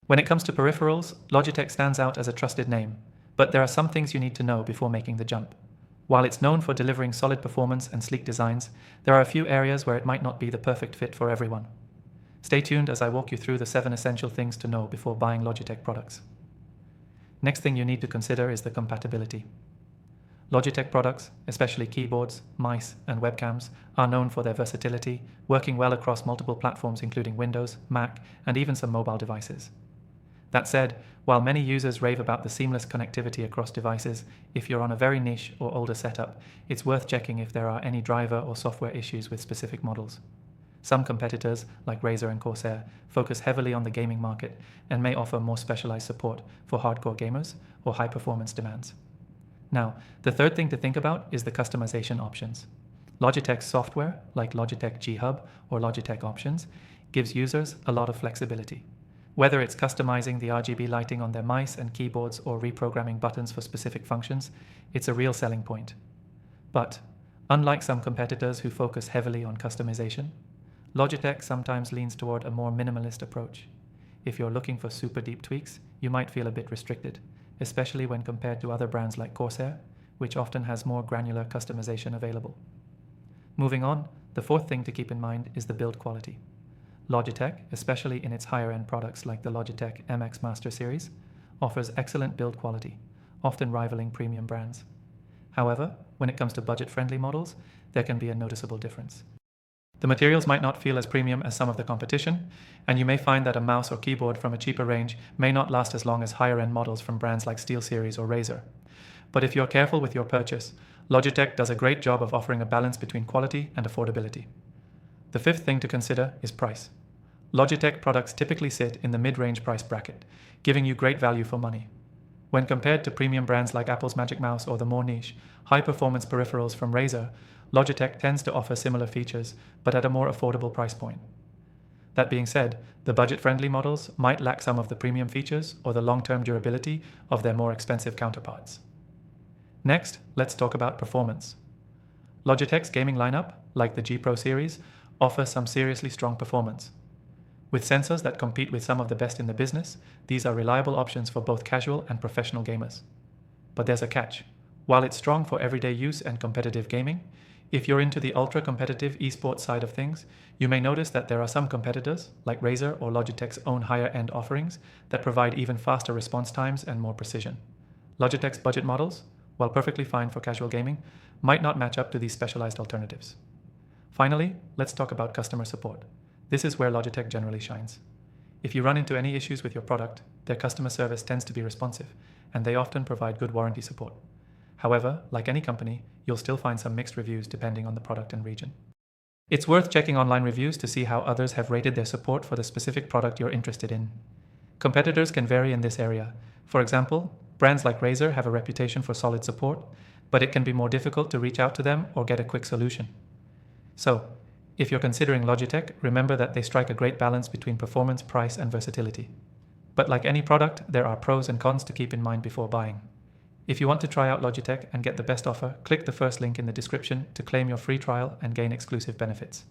When it comes to peripherals, Logitech stands out as a trusted name, but there are some things you need to know before making the jump. While it's known for delivering solid performance and sleek designs, there are a few areas where it might not be the perfect fit for everyone. Stay tuned as I walk you through the 7 essential things to know before buying Logitech products. Next thing you need to consider is the compatibility. Logitech products, especially keyboards, mice, and webcams, are known for their versatility, working well across multiple platforms including Windows, Mac, and even some mobile devices. That said, while many users rave about the seamless connectivity across devices, if you're on a very niche or older setup, it's worth checking if there are any driver or software issues with specific models. Some competitors, like Razer and Corsair, focus heavily on the gaming market and may offer more specialized support for hardcore gamers or high-performance demands. Now, the third thing to think about is the customization options. Logitech's software, like Logitech G Hub or Logitech Options, gives users a lot of flexibility. Whether it's customizing the RGB lighting on their mice and keyboards or reprogramming buttons for specific functions, it's a real selling point. But, unlike some competitors who focus heavily on customization, Logitech sometimes leans toward a more minimalist approach. If you're looking for super deep tweaks, you might feel a bit restricted, especially when compared to other brands like Corsair, which often has more granular customization available. Moving on, the fourth thing to keep in mind is the build quality. Logitech, especially in its higher-end products like the Logitech MX Master Series, offers excellent build quality, often rivaling premium brands. However, when it comes to budget-friendly models, there can be a noticeable difference. The materials might not feel as premium as some of the competition, and you may find that a mouse or keyboard from a cheaper range may not last as long as higher-end models from brands like SteelSeries or Razer. But if you're careful with your purchase, Logitech does a great job of offering a balance between quality and affordability. The fifth thing to consider is price. Logitech products typically sit in the mid-range price bracket, giving you great value for money. When compared to premium brands like Apple's Magic Mouse or the more niche, high-performance peripherals from Razer, Logitech tends to offer similar features, but at a more affordable price point. That being said, the budget-friendly models might lack some of the premium features or the long-term durability of their more expensive counterparts. Next, let's talk about performance. Logitech's gaming lineup, like the G Pro series, offers some seriously strong performance. With sensors that compete with some of the best in the business, these are reliable options for both casual and professional gamers. But there's a catch. While it's strong for everyday use and competitive gaming, if you're into the ultra-competitive esports side of things, you may notice that there are some competitors, like Razer or Logitech's own higher-end offerings, that provide even faster response times and more precision. Logitech's budget models, while perfectly fine for casual gaming, might not match up to these specialized alternatives. Finally, let's talk about customer support. This is where Logitech generally shines. If you run into any issues with your product, their customer service tends to be responsive, and they often provide good warranty support. However, like any company, you'll still find some mixed reviews depending on the product and region. It's worth checking online reviews to see how others have rated their support for the specific product you're interested in. Competitors can vary in this area. For example, brands like Razer have a reputation for solid support, but it can be more difficult to reach out to them or get a quick solution. So, if you're considering Logitech, remember that they strike a great balance between performance, price, and versatility. But like any product, there are pros and cons to keep in mind before buying. If you want to try out Logitech and get the best offer, click the first link in the description to claim your free trial and gain exclusive benefits.